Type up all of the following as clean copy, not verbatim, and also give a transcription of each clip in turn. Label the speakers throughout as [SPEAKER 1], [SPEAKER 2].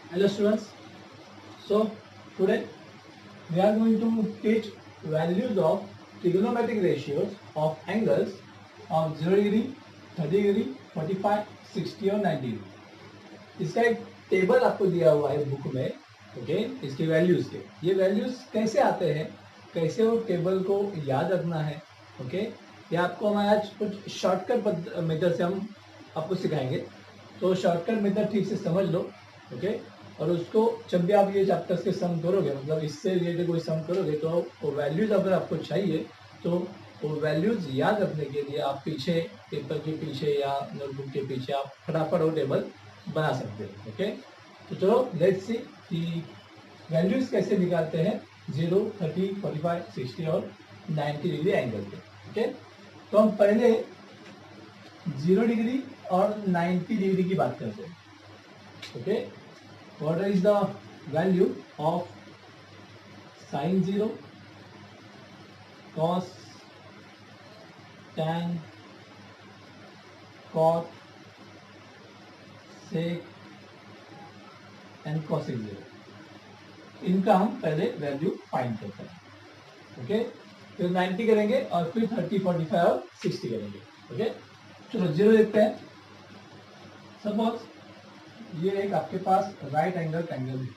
[SPEAKER 1] Hello students. So today we are going to teach values of trigonometric ratios of angles of 0 degree, 30 degree, 45, 60 और 90 degree. इसका एक table आपको दिया हुआ है बुक में, ओके। इसके वैल्यूज के ये वैल्यूज कैसे आते हैं, कैसे वो टेबल को याद रखना है, ओके। ये आपको हम आज कुछ शॉर्टकट मेथड से हम आपको सिखाएंगे। तो शॉर्टकट मेथड ठीक से समझ लो, ओके। और उसको जब भी आप ये चैप्टर्स के सम करोगे, मतलब इससे रिलेटेड कोई सम करोगे, तो वो वैल्यूज अगर आपको चाहिए तो वो वैल्यूज याद रखने के लिए आप पीछे पेपर के पीछे या नोटबुक के पीछे आप फटाफट वो टेबल बना सकते हो, ओके। तो चलो लेट्स सी कि वैल्यूज कैसे निकालते हैं 0, 30, 45, 60 और 90 डिग्री एंगल के, ओके। तो हम पहले 0 डिग्री और 90 डिग्री की बात करते हैं, okay. What is the value of sin 0, cos, tan, cot, sec and cosec 0? इनका हम पहले वैल्यू फाइंड करते हैं, ओके। फिर 90 करेंगे और फिर 30, 45 और 60 करेंगे, ओके। चलो 0 देखते हैं। सपोज ये एक आपके पास राइट एंगल ट्रायंगल है,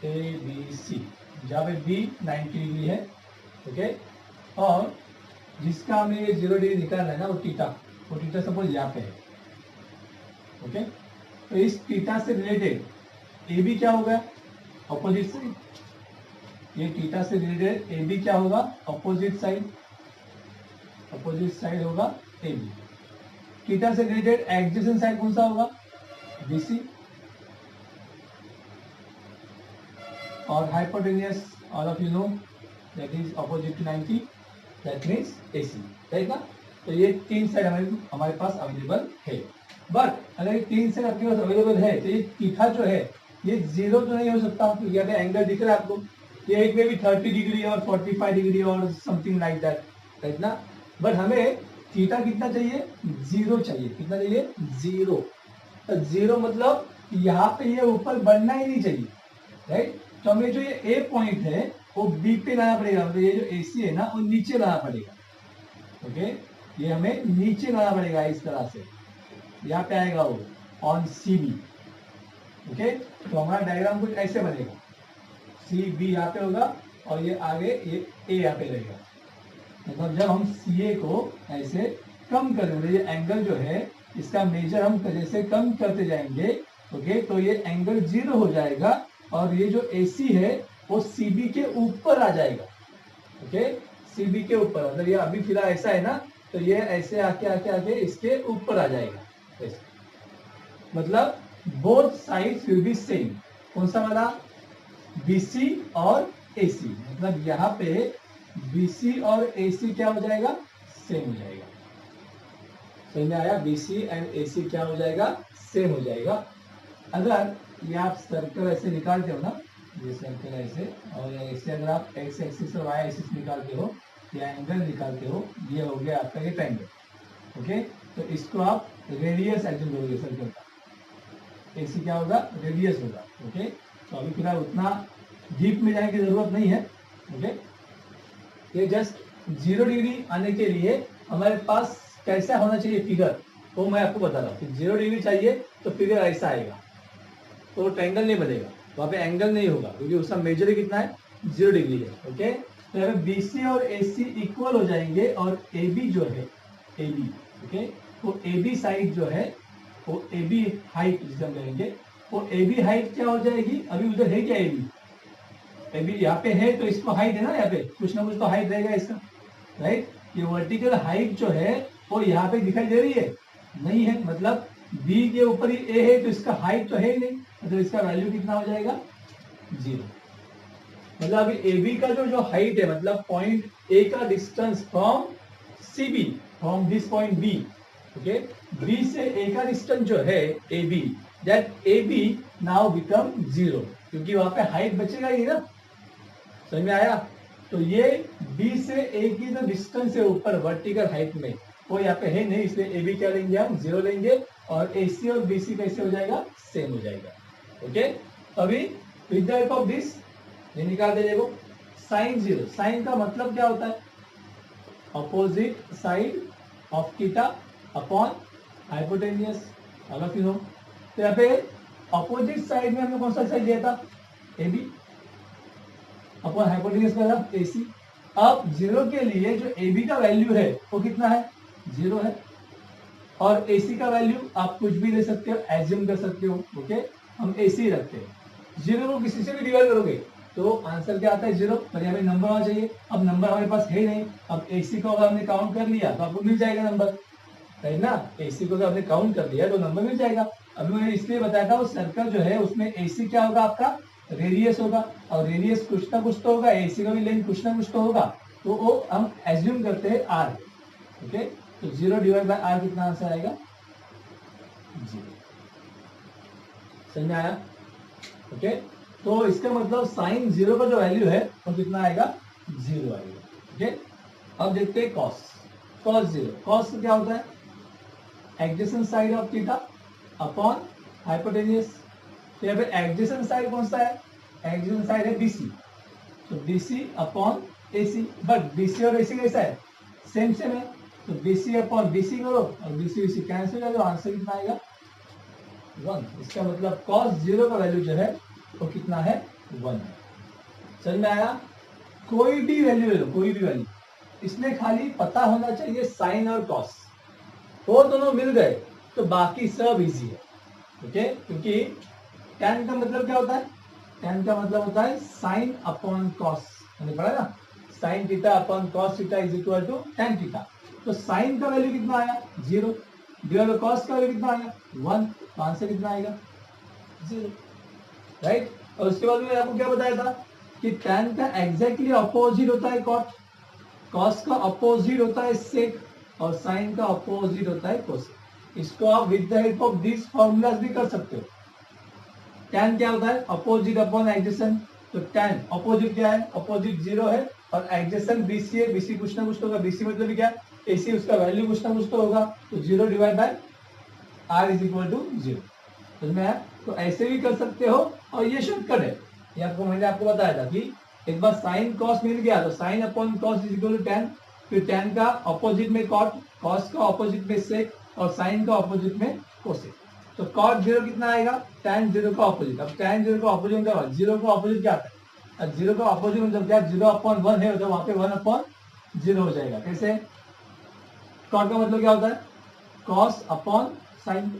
[SPEAKER 1] ए बी सी, जहाँ पे बी 90 डिग्री है, ओके। और जिसका हमें ये 0 डिग्री निकालना है ना, वो टीटा सपोज यहाँ पे है, ओके। तो इस टीटा से रिलेटेड ए बी क्या होगा, ऑपोजिट साइड। ये टीटा से रिलेटेड ए बी क्या होगा, ऑपोजिट साइड। ऑपोजिट साइड होगा ए बी। टीटा से रिलेटेड एडजेसेंट साइड कौन सा होगा, बी सी। और hypotenuse all of you know that is opposite to 90, that means AC, right ना। तो ये तीन साइड हमारे पास अवेलेबल है। बट अगर ये तीन साइड आपके पास अवेलेबल है तो ये तीखा जो है ये 0 तो नहीं हो सकता, क्योंकि यहाँ पे एंगल दिख रहा है आपको, ये एक में भी 30 डिग्री और 45 डिग्री और समथिंग लाइक दैट, राइट ना। बट हमें थीटा कितना चाहिए, 0 चाहिए। कितना चाहिए, 0। तो 0 मतलब यहाँ पे ये ऊपर बढ़ना ही नहीं चाहिए, राइट। तो हमें जो ये ए पॉइंट है वो बी पे लाना पड़ेगा, मतलब ये जो AC है ना वो नीचे लाना पड़ेगा, ओके। ये हमें नीचे लाना पड़ेगा इस तरह से, यहाँ पे आएगा वो ऑन CB, ओके। तो हमारा डायग्राम कुछ ऐसे बनेगा, CB यहाँ पे होगा और ये आगे ये A यहाँ पे रहेगा। मतलब जब हम CA को ऐसे कम करेंगे, ये एंगल जो है इसका मेजर हम जैसे कम करते जाएंगे, ओके, तो ये एंगल 0 हो जाएगा और ये जो AC है वो CB के ऊपर आ जाएगा, ओके। CB के ऊपर, मतलब ये अभी फिलहाल ऐसा है ना, तो ये ऐसे आके आके आके इसके ऊपर आ जाएगा ऐसे। मतलब both sides will be same. कौन सा वाला, BC और AC। मतलब यहाँ पे BC और AC क्या हो जाएगा, सेम हो जाएगा। समझ में आया, BC एंड AC क्या हो जाएगा, सेम हो जाएगा। अगर ये आप सर्कल ऐसे निकालते हो ना, ये सर्कल ऐसे, और ऐसे अगर आप एक्स एक्सिस और वाई एक्सिस निकालते हो या एंगल निकालते हो, ये हो गया आपका ये ट्रायंगल, ओके। तो इसको आप रेडियस एज्यूम करोगे सर्कल का, AC क्या होगा, रेडियस होगा, ओके। तो अभी फिलहाल उतना डीप में जाने की जरूरत नहीं है, ओके। ये जस्ट 0 डिग्री आने के लिए हमारे पास कैसा होना चाहिए फिगर, वो मैं आपको बता रहा हूँ। 0 डिग्री चाहिए तो फिगर ऐसा आएगा, तो वो ट्रायंगल नहीं बनेगा, वहाँ पे एंगल नहीं होगा, क्योंकि उसका मेजर कितना है, 0 डिग्री है, ओके। तो यहाँ पे BC और AC इक्वल हो जाएंगे और AB जो है, AB, ओके, वो AB साइड जो है, वो AB हाइट जिसे हम कहेंगे, वो AB हाइट क्या हो जाएगी, अभी उधर है क्या AB यहाँ पे है, तो इसको हाइट है ना, यहाँ पे कुछ ना कुछ तो हाइट रहेगा इसका, राइट। ये वर्टिकल हाइट जो है वो यहाँ पे दिखाई दे रही है, नहीं है। मतलब B के ऊपर ही A है तो इसका हाइट तो है ही नहीं, मतलब इसका वैल्यू कितना हो जाएगा, 0। मतलब अभी AB का जो हाइट है, मतलब पॉइंट A का distance from CB, from this point B, okay, B से A का डिस्टेंस जो है AB, that AB now become 0, क्योंकि वहां पे हाइट बचेगा ही ना। समझ में आया। तो ये B से A की जो डिस्टेंस है ऊपर वर्टिकल हाइट में, वो यहाँ पे है नहीं, इसलिए AB क्या लेंगे हम, 0 लेंगे। और AC और BC कैसे हो जाएगा, सेम हो जाएगा। ओके, अभी with the help of this ये निकाल दे देखो, साइन 0, साइन का मतलब क्या होता है, opposite side of theta upon hypotenuse, all of you no. तो यहाँ पे अपोजिट साइड में हमने कौन सा साइड लिया था, AB अपॉन हाइपोटेन्यूस का था AC। अब 0 के लिए जो AB का वैल्यू है वो कितना है, 0 है, और AC का वैल्यू आप कुछ भी ले सकते हो, एज्यूम कर सकते हो। ओके, हम AC रखते हैं, 0 को किसी से भी डिवाइड करोगे तो आंसर क्या आता है, 0, पर यहाँ पे नंबर होना चाहिए। अब नंबर हमारे पास है नहीं, अब AC को अगर हमने काउंट कर लिया तो आपको मिल जाएगा नंबर, है ना। AC को अगर हमने काउंट कर लिया तो नंबर मिल जाएगा। अभी मैंने इसलिए बताया था, वो सर्कल जो है उसमें AC क्या होगा, आपका रेडियस होगा, और रेडियस कुछ ना कुछ तो होगा, AC का भी लेंथ कुछ ना कुछ तो होगा, तो वो हम एज्यूम करते हैं R। ओके, तो 0 डिवाइड बाय R कितना आंसर आएगा, 0। समझ में आया। ओके, तो इसका मतलब साइन 0 का जो वैल्यू है वो कितना आएगा, 0 आएगा। ओके, अब देखते हैं कॉस, कॉस 0, कॉस क्या होता है, adjacent side of theta upon hypotenuse. तो यहाँ पे एडजेसेंट साइड कौन सा है, एडजेसेंट साइड है BC, तो BC upon AC, but BC और AC कैसा है, सेम सेम है, तो BC अपॉन BC करो और BC कैंसिल कर दो, आंसर कितना आएगा, 1। इसका मतलब cos 0 का वैल्यू जो है वो कितना है, 1 है। समझ में आया। कोई भी वैल्यू ले लो, कोई भी वैल्यू, इसमें खाली पता होना चाहिए साइन और कॉस, वो दोनों मिल गए तो बाकी सब इजी है। ओके, क्योंकि tan का मतलब क्या होता है, tan का मतलब होता है साइन अपॉन कॉस, हमने पढ़ा ना, sine theta upon cos theta is equal to tan theta. तो साइन का वैल्यू कितना आया, 0, डिवाइड बाय कॉस का वैल्यू कितना आया, 1, तो आंसर कितना आएगा, 0, राइट। और उसके बाद मैंने आपको क्या बताया था कि tan का एग्जैक्टली अपोजिट होता है कॉट, कॉस का अपोजिट होता है सेक, और साइन का अपोजिट होता है कोसेक। इसको आप with the help of this formulas भी कर सकते हो। tan क्या होता है, अपोजिट अपॉन एडजेसेंट, तो tan अपोजिट क्या है, अपोजिट 0 है, और एडजेसेंट BC है, BC कुछ ना कुछ तो होगा, BC मतलब क्या, AC उसका वैल्यू कुछ ना कुछ तो होगा, तो 0 divide by R is equal to 0। समझ में आया। तो ऐसे भी कर सकते हो, और ये शॉर्टकट है, ये आपको मैंने आपको बताया था कि एक बार साइन कॉस मिल गया तो sine upon cos is equal to tan, फिर tan का ऑपोजिट में कॉट, कॉस का ऑपोजिट में सेक, और साइन का ऑपोजिट में कोसेक। तो कॉट 0 कितना आएगा, tan 0 का ऑपोजिट। अब tan 0 का ऑपोजिट मतलब 0 का ऑपोजिट क्या आता है, 0 का ऑपोजिट मतलब क्या, 0 अपॉन 1 है तो वहां पे 1 अपॉन 0 हो जाएगा। कैसे, कॉट का मतलब क्या होता है, cos upon sine,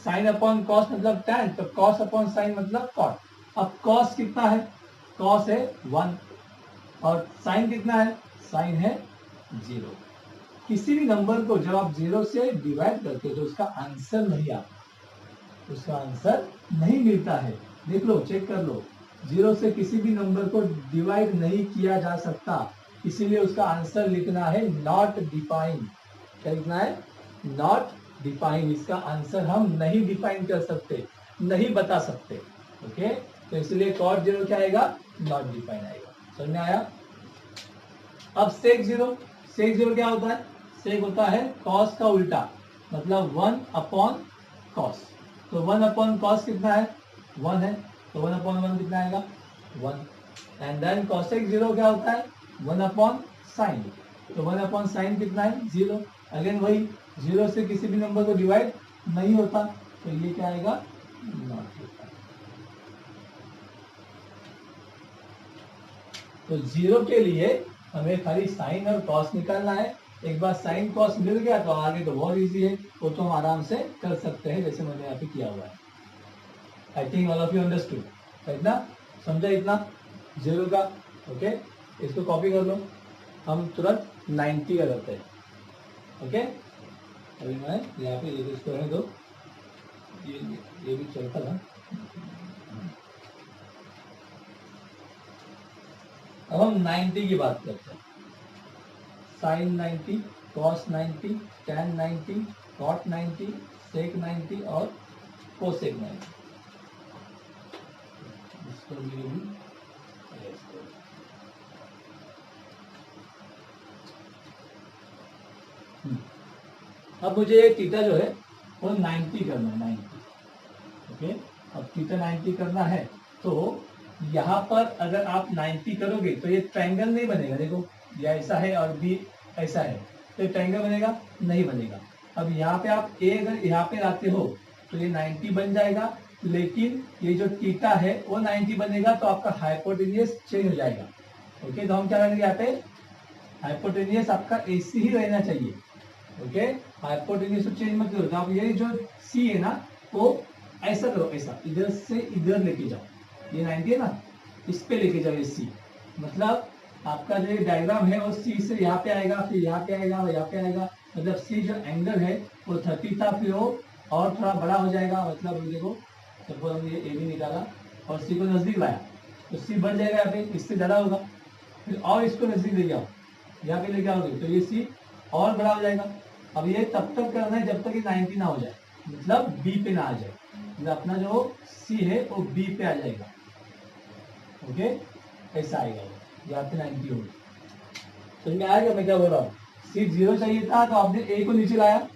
[SPEAKER 1] sign upon cos मतलब tan, तो कॉस अपॉन साइन मतलब कॉट। अब कॉस कितना है, कॉस है 1, और साइन कितना है, साइन है 0। किसी भी नंबर को जब आप 0 से डिवाइड करते हो तो उसका आंसर नहीं आता, उसका आंसर नहीं मिलता है। देख लो, चेक कर लो, 0 से किसी भी नंबर को डिवाइड नहीं किया जा सकता, इसीलिए उसका आंसर लिखना है नॉट डिफाइंड। क्या लिखना है, नॉट डिफाइन। इसका आंसर हम नहीं डिफाइन कर सकते, नहीं बता सकते। ओके, तो इसलिए कॉट 0 क्या आएगा, नॉट डिफाइन आएगा। समझ में आया। अब सेक 0, सेक 0 क्या होता है, सेक होता है कॉस का उल्टा, मतलब 1 अपॉन कॉस। तो 1 अपॉन कॉस कितना है, 1 है, तो 1 अपॉन 1 कितना आएगा, 1। एंड देन कॉसेक 0 क्या होता है, 1 अपॉन साइन, तो 1 अपॉन साइन कितना है, 0। अगेन वही, 0 से किसी भी नंबर को डिवाइड नहीं होता, तो ये क्या आएगा, नॉट डिफाइन। तो 0 के लिए हमें खाली साइन और कॉस निकालना है। एक बार साइन कॉस मिल गया तो आगे तो बहुत इजी है, वो तो हम आराम से कर सकते हैं, जैसे मैंने यहाँ पे किया हुआ है। I think all of you understood, right ना, समझा इतना 0 का। ओके, इसको कॉपी कर लो, हम तुरंत 90 का करते हैं। ओके, अभी मैं यहाँ पे इसको रहने दो, ये भी चलता था। अब हम 90 की बात करते हैं। साइन 90, कॉस 90, टैन 90, कॉट 90, सेक 90 और कोसेक 90। इसको भी अब मुझे थीटा जो है वो 90 करना है, 90। ओके, अब थीटा 90 करना है तो यहाँ पर अगर आप 90 करोगे तो ये ट्रायंगल नहीं बनेगा। देखो ये ऐसा है और बी ऐसा है, तो ट्रायंगल बनेगा नहीं बनेगा। अब यहाँ पे आप ए अगर यहाँ पे लाते हो तो ये 90 बन जाएगा, लेकिन ये जो थीटा है वो 90 बनेगा, तो आपका हाइपोटेन्यूज चेंज हो जाएगा। ओके, तो हम क्या करेंगे यहाँ पे, हाइपोटेन्यूज आपका AC ही रहना चाहिए। ओके, हाइपोटेन्यूज को चेंज मत करो। तो आप ये जो C है ना वो ऐसा करो, ऐसा इधर से इधर लेके जाओ, ये 90 है ना, इस पे लेके जाओ ये C। मतलब आपका जो डायग्राम है वो C से यहाँ पे आएगा, फिर यहाँ पे आएगा और यहाँ पे आएगा। मतलब C जो एंगल है वो 30 था, फिर वो और थोड़ा बड़ा हो जाएगा। मतलब देखो सपोज हमने ये AB निकाला और C को नजदीक लाया तो C बढ़ जाएगा यहाँ पे, इससे ज़्यादा होगा। फिर और इसको नजदीक ले जाओ, यहाँ पे लेके आओगे तो ये C और बड़ा हो जाएगा। अब ये तब तक करना है जब तक ये 90 ना हो जाए, मतलब B पे ना आ जाए। मतलब अपना जो C है वो B पे आ जाएगा। ओके, ऐसा आएगा वो, यहाँ पे 90 होगा। समझ में आएगा मैं क्या बोल रहा हूँ? C 0 चाहिए था तो आपने A को नीचे लाया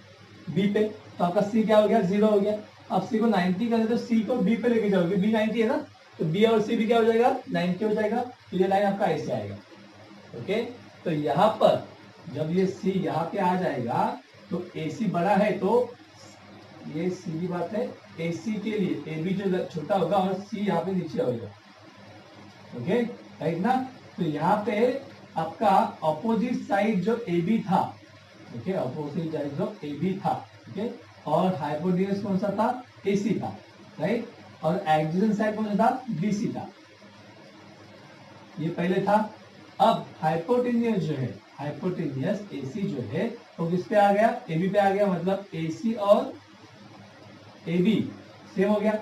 [SPEAKER 1] B पे, तो आपका C क्या हो गया, 0 हो गया। अब C को 90 करते तो C को B पे लेके जाओगे, B 90 है ना, तो B और C भी क्या हो जाएगा, 90 हो जाएगा। तो ये लाइन आपका ऐसे आएगा। ओके, तो यहाँ पर जब ये C यहाँ पे आ जाएगा तो AC बड़ा है, तो ये सीधी बात है, AC के लिए AB जो छोटा होगा और C यहाँ पे नीचे होगा। ओके, राइट ना। तो यहाँ पे आपका ऑपोजिट साइड जो AB था, ओके, ऑपोजिट साइड जो AB था, ओके, और हाइपोटेन्यूज कौन सा था, AC था, राइट, और एडजेसेंट साइड कौन सा था, BC था। ये पहले था। अब हाइपोटेन्यूज जो है, हाइपोटेन्यूज AC जो है वो किस पे आ गया, AB पे आ गया। मतलब AC और AB सेम हो गया।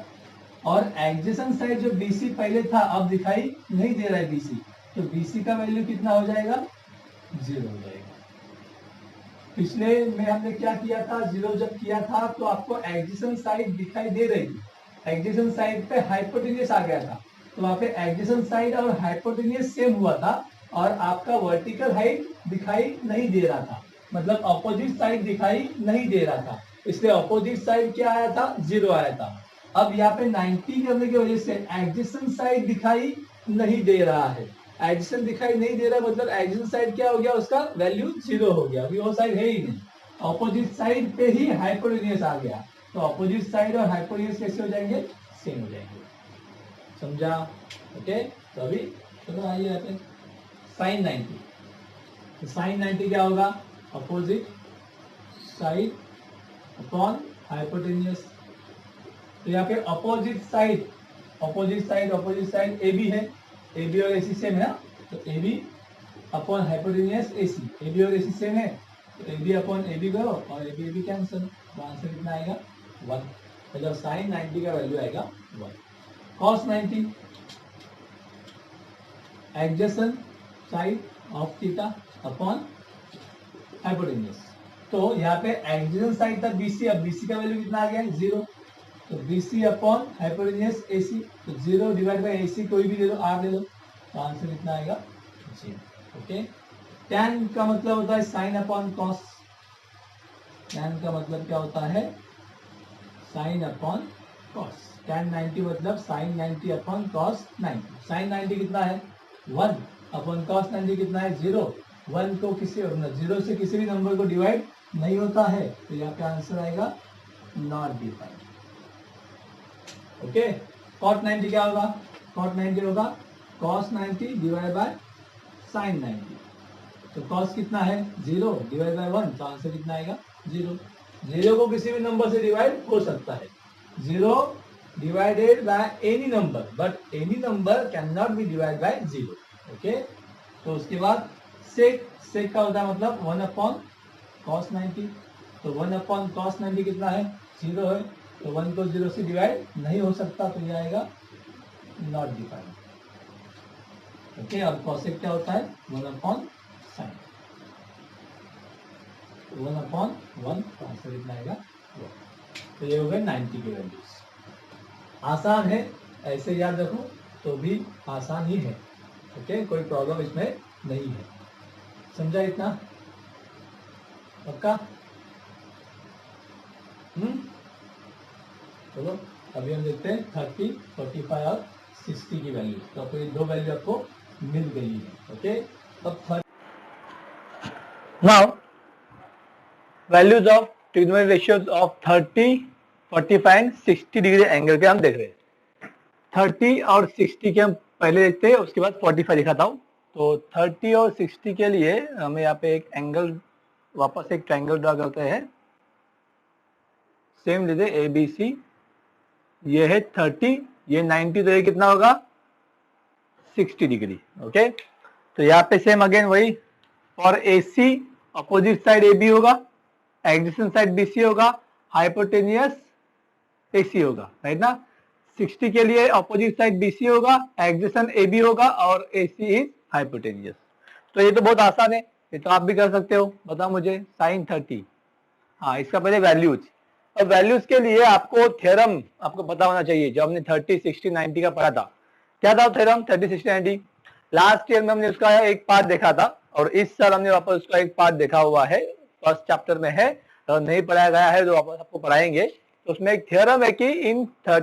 [SPEAKER 1] और एडजेसेंट साइड जो BC पहले था अब दिखाई नहीं दे रहा है BC, तो BC का वैल्यू कितना हो जाएगा, 0 हो जाएगा। पिछले में हमने क्या किया था, 0 जब किया था तो आपको एडजेसेंट साइड दिखाई दे रही थी, एडजेसेंट साइड पे हाइपोटेन्यूज आ गया था, तो वहां पे एडजेसेंट साइड और हाइपोटेन्यूज सेम हुआ था और आपका वर्टिकल हाइट दिखाई नहीं दे रहा था। मतलब ऑपोजिट साइड दिखाई नहीं दे रहा था, इसलिए ऑपोजिट साइड क्या आया था, 0 आया था। अब यहाँ पे 90 करने की वजह से एडजेसेंट साइड दिखाई नहीं दे रहा है। एडजेसेंट दिखाई नहीं दे रहा मतलब एडजेसेंट साइड क्या हो गया, उसका वैल्यू 0 हो गया, अभी वो साइड है ही नहीं। ऑपोजिट साइड पे ही हाइपोटेन्यूज आ गया, तो ऑपोजिट साइड और हाइपोटेन्यूज कैसे हो जाएंगे, सेम हो जाएंगे। समझा? ओके, तो अभी चलो आइए यहाँ पे साइन 90। तो साइन 90 क्या होगा, अपोजिट साइड अपॉन हाइपोटेन्यूज। तो यहाँ पे opposite side, opposite side A B है, ए बी और ए सी सेम है ना, तो A B upon hypotenuse A C, A B और ए सी सेम है, तो A B upon A B करो और ए बी कैंसिल, तो आंसर कितना आएगा, 1। मतलब साइन 90 का वैल्यू आएगा 1। Cos 90 adjacent side of theta upon hypotenuse. तो यहाँ पे एडजेसेंट साइड था BC, अब BC का वैल्यू कितना आ गया, 0। तो BC अपॉन हाइपोटेन्यूज AC, तो 0 डिवाइड बाय AC कोई भी ले लो, R ले लो, तो आंसर कितना आएगा, 0। ओके, tan का मतलब होता है साइन अपॉन कॉस, tan का मतलब क्या होता है, साइन अपॉन कॉस। tan 90 मतलब साइन 90 अपॉन कॉस 90। साइन 90 कितना है, 1 अपॉन कॉस 90 कितना है, 0। 1 को किसी 0 से किसी भी नंबर को डिवाइड नहीं होता है, तो यहाँ पे आंसर आएगा नॉट डिफाइंड। ओके, कॉट 90 क्या होगा, कॉट 90 होगा कॉस 90 डिवाइड बाय साइन 90। तो कॉस कितना है, 0 डिवाइड बाय 1, तो आंसर कितना आएगा, 0। 0 को किसी भी नंबर से डिवाइड हो सकता है, 0 divided by any number, but any number can not be divide by 0। Okay, तो उसके बाद सेक, सेक का होता है मतलब 1 अपॉन कॉस 90, तो 1 अपॉन कॉस 90 कितना है, 0 है, तो 1 को 0 से डिवाइड नहीं हो सकता, तो ये आएगा नॉट डिफाइंड। ओके, और कॉसेक क्या होता है, 1 अपॉन साइन, 1 अपॉन 1, तो आंसर कितना आएगा 1। तो ये हो गए 90 के वैल्यूज। आसान है, ऐसे याद रखो तो भी आसान ही है। ओके, कोई प्रॉब्लम इसमें नहीं है। समझा इतना, पक्का? चलो अभी हम देखते हैं 30, 45 और 60 की वैल्यू। तो आपको ये दो वैल्यू आपको मिल गई है। ओके, अब now values of trigonometric ratios of 30, 45 and 60 degree angle के हम देख रहे हैं। 30 और 60 के हम पहले देखते हैं, उसके बाद 45 दिखाता हूँ। तो 30 और 60 के लिए हमें यहाँ पे एक एंगल, वापस एक ट्रायंगल ड्रा करते हैं। सेम लीजिए ए बी सी, ये है 30, ये 90, तो ये कितना होगा 60 डिग्री। ओके, तो यहाँ पे सेम अगेन वही, for A C opposite side A B होगा, एडजेसेंट साइड बी सी होगा, हाइपोटेनियस ए सी होगा, राइट ना। 60 के लिए अपोजिट साइड बी सी होगा, एडजेसेंट ए बी होगा और ए सी इज हाइपोटेनियस। तो ये तो बहुत आसान है, ये तो आप भी कर सकते हो। बताओ मुझे साइन 30, हाँ इसका पहले वैल्यूज। अब वैल्यूज के लिए आपको थ्योरम आपको पता होना चाहिए, जो हमने 30, 60, 90 का पढ़ा था। क्या था थ्योरम 30, 60, 90? लास्ट ईयर में हमने उसका एक पार्ट देखा था और इस साल हमने वापस उसका एक पार्ट देखा हुआ है, फर्स्ट चैप्टर में है, और नहीं पढ़ाया गया है तो वापस आपको पढ़ाएंगे। तो उसमें एक थ्योरम है कि in a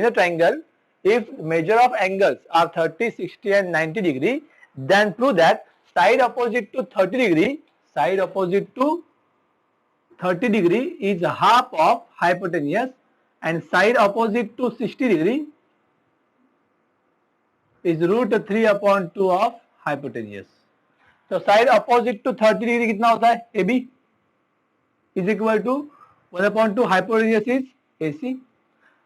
[SPEAKER 1] triangle if measure of angles are 30, 60 and 90 degree, then prove that side opposite to 30 degree, side opposite to 30 degree is half of hypotenuse and side opposite to 60 degree is root 3 upon 2 of hypotenuse. तो side opposite to 30 degree कितना होता है A B is equal to 1 upon 2 hypotenuse is A C.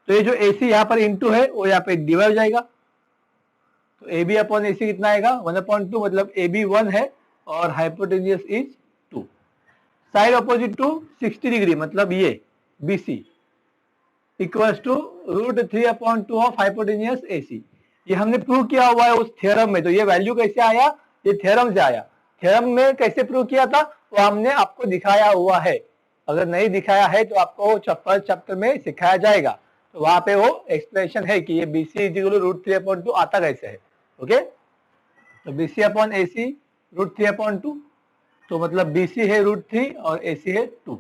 [SPEAKER 1] तो ये जो ए सी यहाँ पर into है वो यहाँ पे डिवाइड हो जाएगा, तो ए बी अपॉन ए सी कितना आएगा 1 अपॉन 2, मतलब ए बी 1 है और hypotenuse is 2। Side opposite to 60 degree मतलब ये B C equals to root 3 upon 2 of hypotenuse A C. ये हमने प्रूव किया हुआ है उस थ्योरम में। तो ये वैल्यू कैसे आया, ये थ्योरम से आया। थ्योरम में कैसे प्रूव किया था वो हमने आपको दिखाया हुआ है, अगर नहीं दिखाया है तो आपको फर्स्ट चैप्टर में सिखाया जाएगा, तो वहां पे वो एक्सप्लेनेशन है कि ये B C is equal to root 3 upon 2 आता कैसे है। ओके, तो B C upon A C root 3 upon 2, तो मतलब बी सी है रूट 3 और ए सी है 2।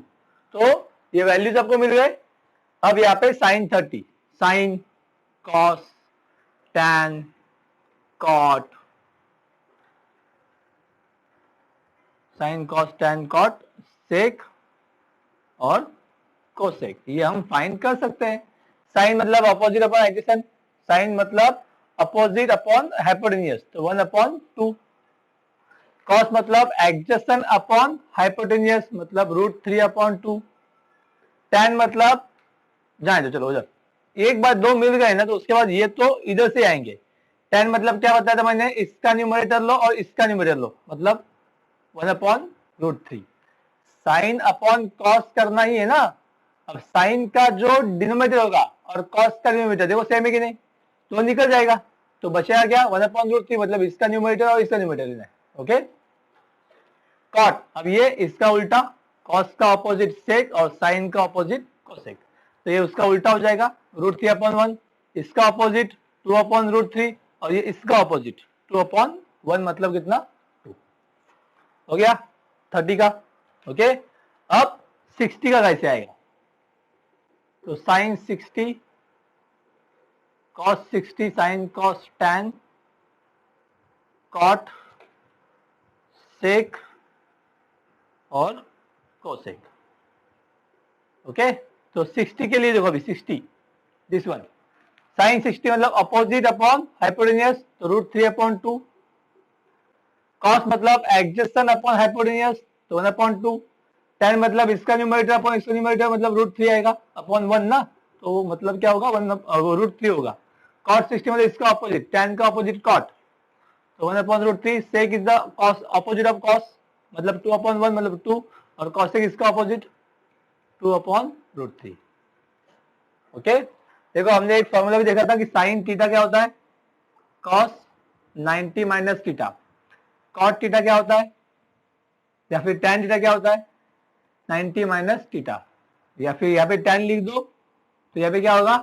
[SPEAKER 1] तो ये वैल्यूज आपको मिल गए। अब यहाँ पे sine 30, sine, cos, tan, cot, sine, cos, tan, cot, sec और कोसेक, ये हम फाइंड कर सकते हैं। साइन मतलब अपोजिट अपॉन एडजेसेंट, साइन मतलब अपोजिट अपॉन हाइपोटेन्यूस, तो 1 अपॉन 2। कॉस मतलब एडजेसेंट अपॉन हाइपोटेन्यूस, मतलब रूट 3 अपॉन 2। टैन मतलब जाए तो चलो उधर, एक बार दो मिल गए ना तो उसके बाद ये तो इधर से आएंगे। टैन मतलब क्या बताया था मैंने, इसका न्यूमरेटर लो और इसका न्यूमरेटर लो, मतलब 1 upon root 3। Sine upon cos करना ही है ना। अब साइन का जो डिनोमिनेटर होगा और कॉस का डिनोमिनेटर देखो सेम है कि नहीं, तो निकल जाएगा, तो बचेगा क्या 1 अपॉन रूट 3, मतलब इसका न्यूमरेटर और इसका न्यूमरेटर लेना है। ओके, कॉट, अब ये इसका उल्टा, कॉस का ऑपोजिट सेक और साइन का ऑपोजिट कोसेक, तो ये उसका उल्टा हो जाएगा रूट 3 अपॉन 1, इसका ऑपोजिट 2 अपॉन रूट 3 और ये इसका ऑपोजिट 2 अपॉन 1, मतलब कितना 2 हो गया 30 का। ओके, अब 60 का कैसे आएगा, तो sine 60, cos 60, sine cos tan, cot, sec और कोसेक। ओके, तो 60 के लिए देखो अभी 60, दिस वन साइन 60 मतलब अपोजिट अपॉन हाइपोटेन्यूस, तो रूट 3 अपॉन 2। कॉस मतलब एडजेसेंट अपॉन हाइपोटेन्यूस, तो 1 अपॉन 2। टैन मतलब इसका न्यूमरेटर अपॉन इसका न्यूमरेटर, मतलब रूट 3 आएगा अपॉन 1 ना, तो मतलब क्या होगा 1 रूट 3 होगा। कॉट 60 मतलब इसका ऑपोजिट, टैन का ऑपोजिट कॉट, तो 1 upon root 3। Sec is the cos opposite of cos, मतलब 2 अपॉन 1 मतलब 2, और कॉसेक इसका ऑपोजिट 2 अपॉन रूट 3। ओके, देखो हमने एक फॉर्मूला भी देखा था कि साइन थीटा क्या होता है, cos 90 minus theta. Cot theta क्या होता है, या फिर टैन थीटा क्या होता है 90 माइनस थीटा, या फिर यहाँ पे टैन लिख दो तो यहाँ पे क्या होगा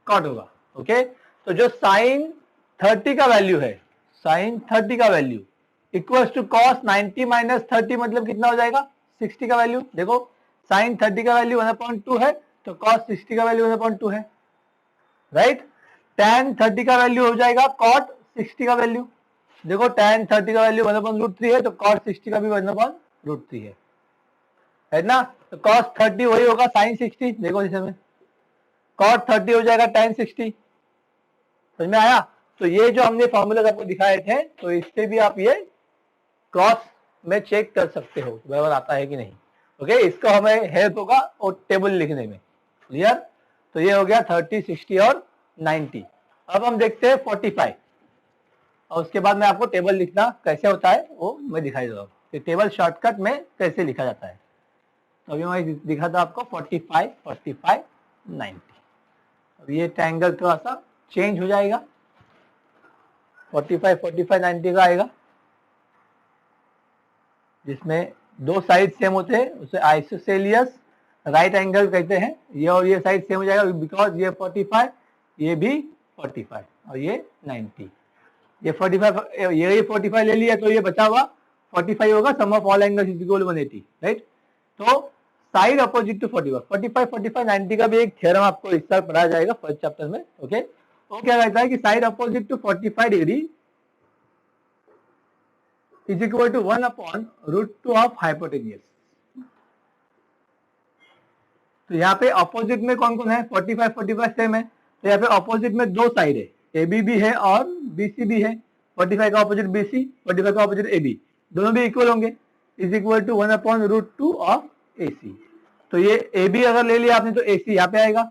[SPEAKER 1] कॉट होगा। ओके, तो जो साइन 30 का वैल्यू है, साइन 30 का value equals to cos 90 minus 30, मतलब कितना हो जाएगा 60 का वैल्यू। देखो साइन 30 का वैल्यू 1/2 है, तो cos 60 का वैल्यू 1/2 है, राइट। tan 30 का वैल्यू हो जाएगा cot 60 का वैल्यू। देखो tan 30 का वैल्यू 1/√3 है, तो cot 60 का भी 1/√3 है ना। तो cos 30 वही होगा sin 60, देखो इसे में cot 30 हो जाएगा tan 60, समझ में आया। तो ये जो हमने फॉर्मूला आपको दिखाए थे, तो इससे भी आप ये क्रॉस में चेक कर सकते हो बराबर आता है कि नहीं। ओके, इसको हमें हेल्प होगा और टेबल लिखने में, क्लियर। तो ये हो गया 30, 60 और 90। अब हम देखते हैं 45, और उसके बाद मैं आपको टेबल लिखना कैसे होता है वो मैं दिखाई दे रहा हूँ कि टेबल शॉर्टकट में कैसे लिखा जाता है। तो अभी मैं दिखा था आपको 45, 45, 90। अब ये ट्रायंगल थोड़ा सा चेंज हो जाएगा, 45, 45, 90 का आएगा, जिसमें दो साइड सेम होते हैं, उसे आइसोसेलियस राइट एंगल कहते हैं। ये और ये साइड सेम हो जाएगा बिकॉज ये 45, ये भी 45 और ये 90। ये 45, ये 45 ले लिया तो ये बचा हुआ 45 होगा, sum of all angles is equal to 180, right. तो साइड अपोजिट टू 45, 45, 45, 90 का भी एक थ्योरम आपको इस साल पढ़ाया जाएगा फर्स्ट चैप्टर में। ओके, वो क्या कहता है कि side opposite to 45 degree is equal to 1/√2 of hypotenuse. तो यहाँ पे अपोजिट में कौन कौन है, 45, 45 सेम है, तो यहाँ पे अपोजिट में दो साइड है, AB भी है और BC भी है। 45 का अपोजिट BC, 45 का अपोजिट AB, दोनों भी इक्वल होंगे, is equal to 1/√2 of AC। तो ये AB अगर ले लिया आपने तो AC यहाँ पे आएगा,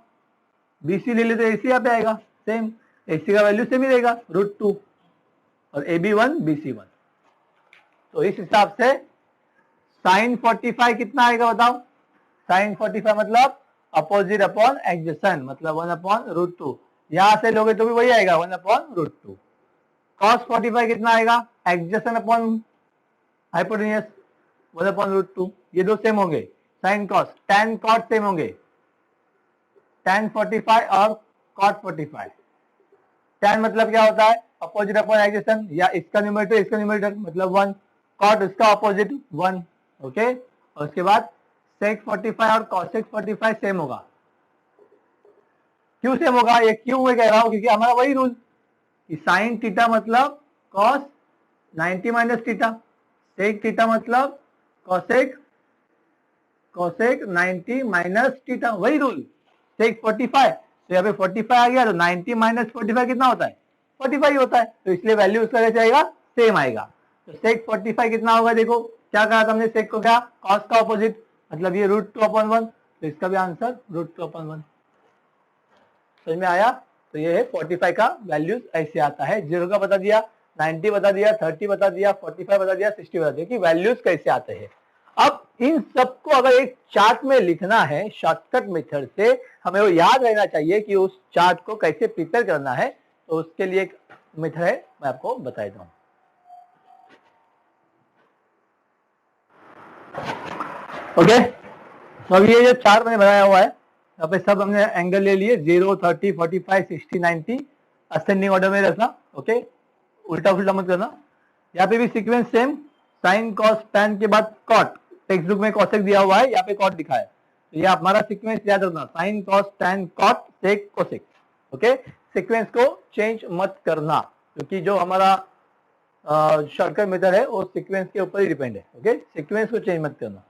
[SPEAKER 1] BC ले लिया तो AC यहाँ पे आएगा, सेम AC का वैल्यू सेम ही रहेगा √2 और AB 1 BC 1। तो इस हिसाब से sin 45 कितना आएगा बताओ। sin 45 मतलब अपोजिट अपॉन एडजेसेंट, मतलब 1/√2। यहां से लोगे तो भी वही आएगा 1/√2। cos 45 कितना आएगा, एडजेसेंट अपॉन हाइपोटेन्यूज 1/√2। ये दो सेम होंगे, sin cos, tan cot same होंगे, tan 45 और cot 45। tan मतलब क्या होता है, अपोजिट अपॉन एडजेसेंट, या इसका न्यूमरेटर इसका न्यूमरेटर मतलब 1, cot इसका अपोजिट 1। ओके, और उसके बाद sec 45 और cosec 45 सेम होगा। क्यों सेम होगा, ये क्यों मैं कह रहा हूं, क्योंकि हमारा वही रूल कि साइन थीटा मतलब cos 90 minus theta, sec theta मतलब cosec 90 माइनस थीटा, वही रूल। sec 45, तो यहाँ पे 45 आ गया, तो 90 माइनस 45 कितना होता है, 45 होता है, तो इसलिए वैल्यू उसका कैसे आएगा, सेम आएगा। तो sec 45 कितना होगा, देखो क्या कहा था हमने, sec को क्या, cos का ऑपोजिट, मतलब ये √2/1, तो इसका भी आंसर √2/1। समझ में आया। तो ये है 45 का वैल्यूज ऐसे आता है, 0 का बता दिया, 90 बता दिया, 30 बता दिया, 45 बता दिया, 60 बता दिया कि वैल्यूज कैसे आते हैं। अब इन सबको अगर एक चार्ट में लिखना है शॉर्टकट मेथड से, हमें वो याद रहना चाहिए कि उस चार्ट को कैसे प्रिपेयर करना है। तो उसके लिए एक मेथड है, मैं आपको बता देता हूं। ओके, तो अब ये जो चार्ट मैंने बनाया हुआ है, यहाँ पे सब हमने एंगल ले लिए, 0, 30, 45, 60, 90 असेंडिंग ऑर्डर में रखना। ओके, उल्टा उल्टा मत करना। यहाँ पे भी sequence same, sign cos tan के बाद कॉट, टेक्स्ट बुक में कॉसेक दिया हुआ है, यहाँ पे कॉट दिखा है, तो ये हमारा सीक्वेंस याद रखना, sine cos tan cot sec cosec. Okay, sequence को चेंज मत करना, क्योंकि जो हमारा शॉर्टकट मेथड है वो सीक्वेंस के ऊपर ही डिपेंड है। ओके, सीक्वेंस को चेंज मत करना।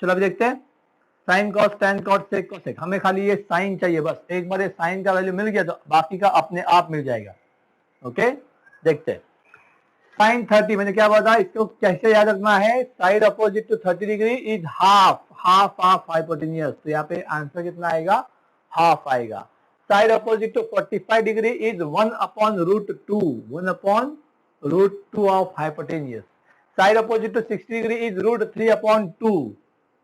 [SPEAKER 1] चलो अभी देखते हैं, sine cos tan cot sec cosec, हमें खाली ये साइन चाहिए बस, एक बार ये साइन का वैल्यू मिल गया तो बाकी का अपने आप मिल जाएगा। ओके, देखते हैं साइन 30, मैंने क्या बताया, इसको कैसे याद रखना है, side opposite to 30 degree is half of hypotenuse, तो यहाँ पे आंसर कितना आएगा, हाफ आएगा। Side opposite to 45 degree is 1/√2, 1/√2 of hypotenuse. Side opposite to 60 degree is √3/2,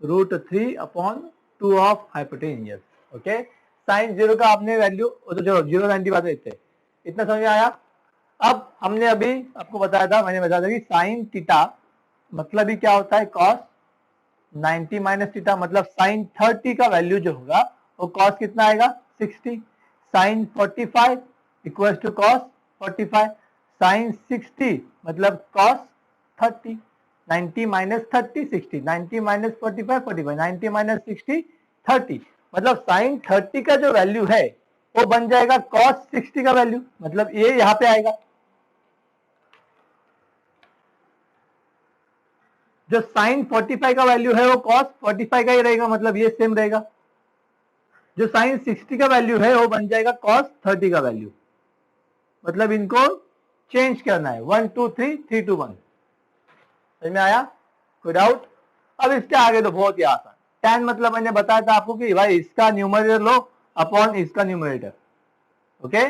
[SPEAKER 1] √3/2 of hypotenuse. Okay, sine 0 का आपने वैल्यू, तो चलो 0, 90 बात देते हैं, इतना समझ में आया। अब हमने अभी आपको बताया था, मैंने बताया था कि साइन थीटा मतलब ही क्या होता है, cos 90 माइनस थीटा, मतलब साइन 30 का वैल्यू जो होगा वो cos कितना आएगा, 60। Sine 45 equal to cos 45, sine 60 मतलब cos 30, 90 माइनस 30 60, 90 माइनस 45 45, 90 माइनस 60 30, मतलब साइन 30 का जो वैल्यू है वो बन जाएगा कॉस 60 का वैल्यू, मतलब ये यहां पे आएगा। जो साइन 45 का वैल्यू है वो कॉस 45 का ही रहेगा, मतलब ये सेम रहेगा। जो साइन 60 का वैल्यू है वो बन जाएगा कॉस 30 का वैल्यू, मतलब इनको चेंज करना है 1 2 3 3 2 1। समझ में आया? कोई डाउट? अब इसके आगे तो बहुत ही आसान। tan मतलब मैंने बताया था आपको कि भाई इसका न्यूमरेटर लो अपॉन इसका न्यूमरेटर। ओके,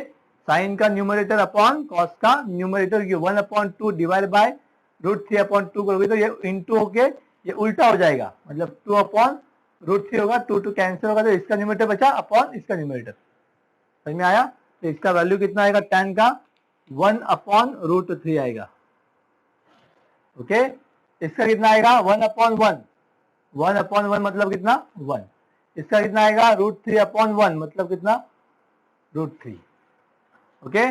[SPEAKER 1] साइन का न्यूमरेटर अपॉन कॉस का न्यूमरेटर, 1/2 डिवाइड बाय √3/2 करोगे तो ये इंटू होके ये उल्टा हो जाएगा, मतलब 2/√3 होगा, 2 2 कैंसिल होगा, तो इसका न्यूमरेटर बचा अपॉन इसका न्यूमरेटर। समझ में आया? तो इसका वैल्यू कितना आएगा tan का? 1/√3 आएगा। ओके, इसका कितना आएगा? 1/1। 1/1 मतलब कितना? 1। इसका कितना आएगा? √3/1 मतलब कितना? √3। ओके,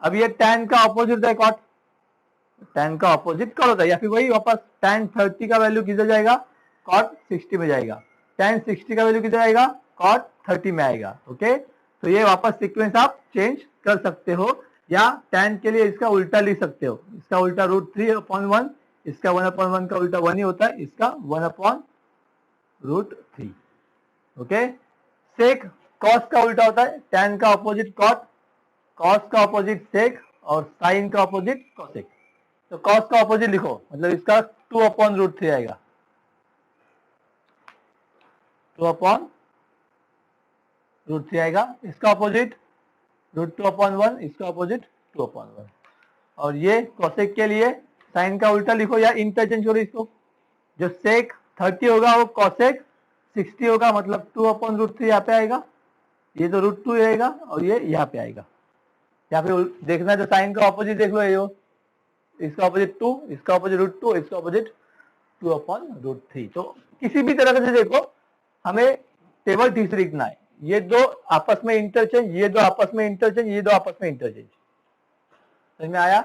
[SPEAKER 1] अब ये tan का ऑपोजिट होता है कॉट, tan का ऑपोजिट कॉट होता है, या फिर वही वापस tan 30 का वैल्यू किधर जाएगा? कॉट 60 में जाएगा। tan 60 का वैल्यू किधर आएगा? कॉट 30 में आएगा। ओके, तो ये वापस सीक्वेंस आप चेंज कर सकते हो, या tan के लिए इसका उल्टा लिख सकते हो। इसका उल्टा √3/1, इसका 1/1 का उल्टा 1 ही होता है, इसका 1/√3। ओके, सेक कॉस का उल्टा होता है, tan का ऑपोजिट कॉट, कॉस का ऑपोजिट सेक और साइन का ऑपोजिट कॉसेक। तो कॉस का ऑपोजिट लिखो, मतलब इसका 2/√3 आएगा, 2/√3 आएगा। इसका ऑपोजिट √2/1, इसका ऑपोजिट 2/1। और ये कॉसेक के लिए साइन का उल्टा लिखो या इंटरचेंज करो इसको। जो सेक 30 होगा वो कॉसेक 60 होगा, मतलब 2/√3 यहाँ पे आएगा, ये तो √2 रहेगा और ये यहाँ पे आएगा। यहाँ पे देखना है तो साइन का ऑपोजिट देख लो, ये हो इसका ऑपोजिट 2, इसका ऑपोजिट √2, इसका ऑपोजिट 2/√3। तो किसी भी तरह से देखो, हमें टेबल ठीक से लिखना है। ये दो आपस में इंटरचेंज, ये दो आपस में इंटरचेंज, ये दो आपस में इंटरचेंज। समझ में आया?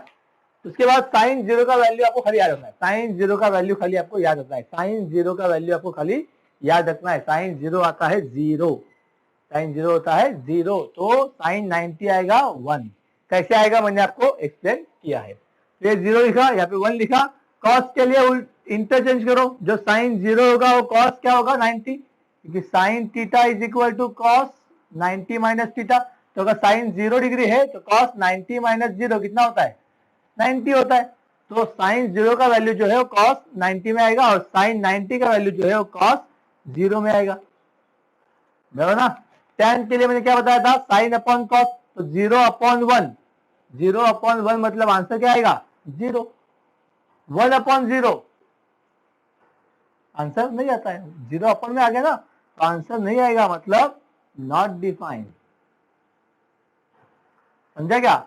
[SPEAKER 1] उसके बाद साइन 0 का वैल्यू आपको खाली याद रखना है, साइन 0 का वैल्यू खाली आपको याद रखना है, साइन 0 का वैल्यू आपको खाली याद रखना है। साइन 0 आता है 0, साइन 0 होता है 0, तो साइन 90 आएगा 1। कैसे आएगा मैंने आपको एक्सप्लेन किया है। तो ये 0 लिखा, यहाँ पे 1 लिखा। कॉस के लिए इंटरचेंज करो, जो साइन 0 होगा वो कॉस क्या होगा? 90, क्योंकि sine theta is equal to cos 90 minus theta. तो अगर साइन 0 डिग्री है तो कॉस 90 माइनस 0 कितना होता है? 90 होता है। तो साइन 0 का वैल्यू जो है वो कॉस 90 में आएगा, और साइन 90 का वैल्यू जो है वो कॉस 0 में आएगा। देखो ना, tan के लिए मैंने क्या बताया था? साइन अपॉन कॉस, तो 0/1, 0/1 मतलब आंसर क्या आएगा? 0। 1/0 आंसर नहीं आता है, 0 में आ गया ना, तो आंसर नहीं आएगा, मतलब नॉट डिफाइंड। समझा क्या?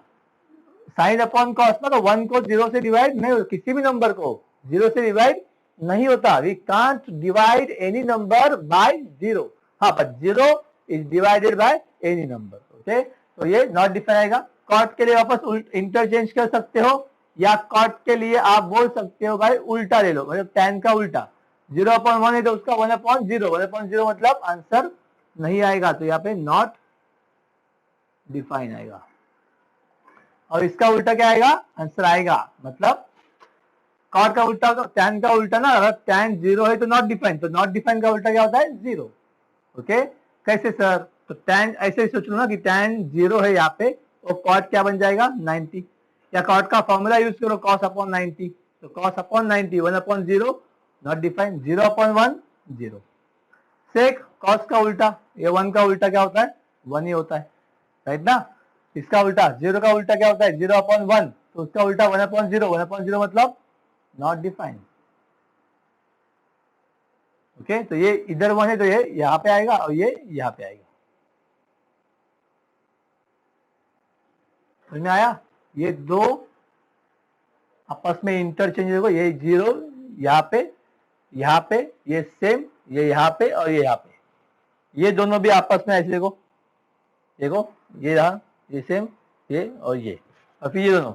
[SPEAKER 1] साइन अपॉन कॉस ना, तो 1 को 0 से डिवाइड नहीं होता, किसी भी नंबर को 0 से डिवाइड नहीं होता। We can't divide any number by 0। हाँ, but 0 is divided by any number. Okay, तो ये नॉट डिफाइन आएगा। कॉट के लिए वापस इंटरचेंज कर सकते हो, या कॉट के लिए आप बोल सकते हो भाई उल्टा ले लो, मतलब tan का उल्टा। 0/1 है तो उसका 1/0, 1/0 मतलब आंसर नहीं आएगा, तो यहाँ पे नॉट डिफाइन आएगा। और इसका उल्टा क्या आएगा? आंसर आएगा, मतलब कॉट का उल्टा tan का उल्टा ना, अगर tan 0 है तो नॉट डिफाइन, तो नॉट डिफाइन का उल्टा क्या होता है? 0। ओके, कैसे सर? तो tan ऐसे ही सोच लो ना कि tan 0 है यहाँ पे, तो कॉट क्या बन जाएगा? 90, या कॉट का फॉर्मूला यूज करो cos अपॉन 90, तो cos अपॉन 90 1/0 नॉट डिफाइन, 0/1 0। सेक cos का उल्टा, ये 1 का उल्टा क्या होता है? 1 ही होता है, राइट ना? इसका उल्टा 0 का उल्टा क्या होता है? 0/1, तो उसका उल्टा 1/0, 1/0 मतलब नॉट डिफाइंड। ओके, तो ये इधर 1 है तो ये यहाँ पे आएगा और ये यहाँ पे आएगा। समझ में आया? ये दो आपस में इंटरचेंज देखो, ये 0 यहाँ पे, ये सेम, ये यहाँ पे और ये यहाँ पे, ये दोनों भी आपस में ऐसे देखो, देखो ये रहा, ये सेम, ये और ये, और फिर ये दोनों,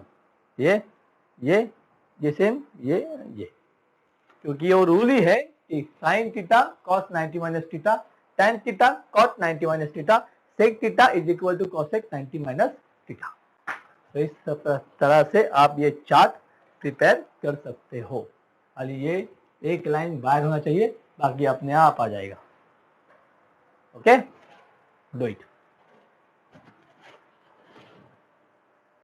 [SPEAKER 1] ये सेम, ये, क्योंकि ये रूल ही है कि sine theta cos 90 minus theta tan theta cot 90 minus theta sec theta is equal to cosec 90 minus theta. तो इस तरह से आप ये चार्ट प्रिपेयर कर सकते हो। खाली ये एक लाइन बाहर होना चाहिए, बाकी अपने आप आ जाएगा। Okay, do it.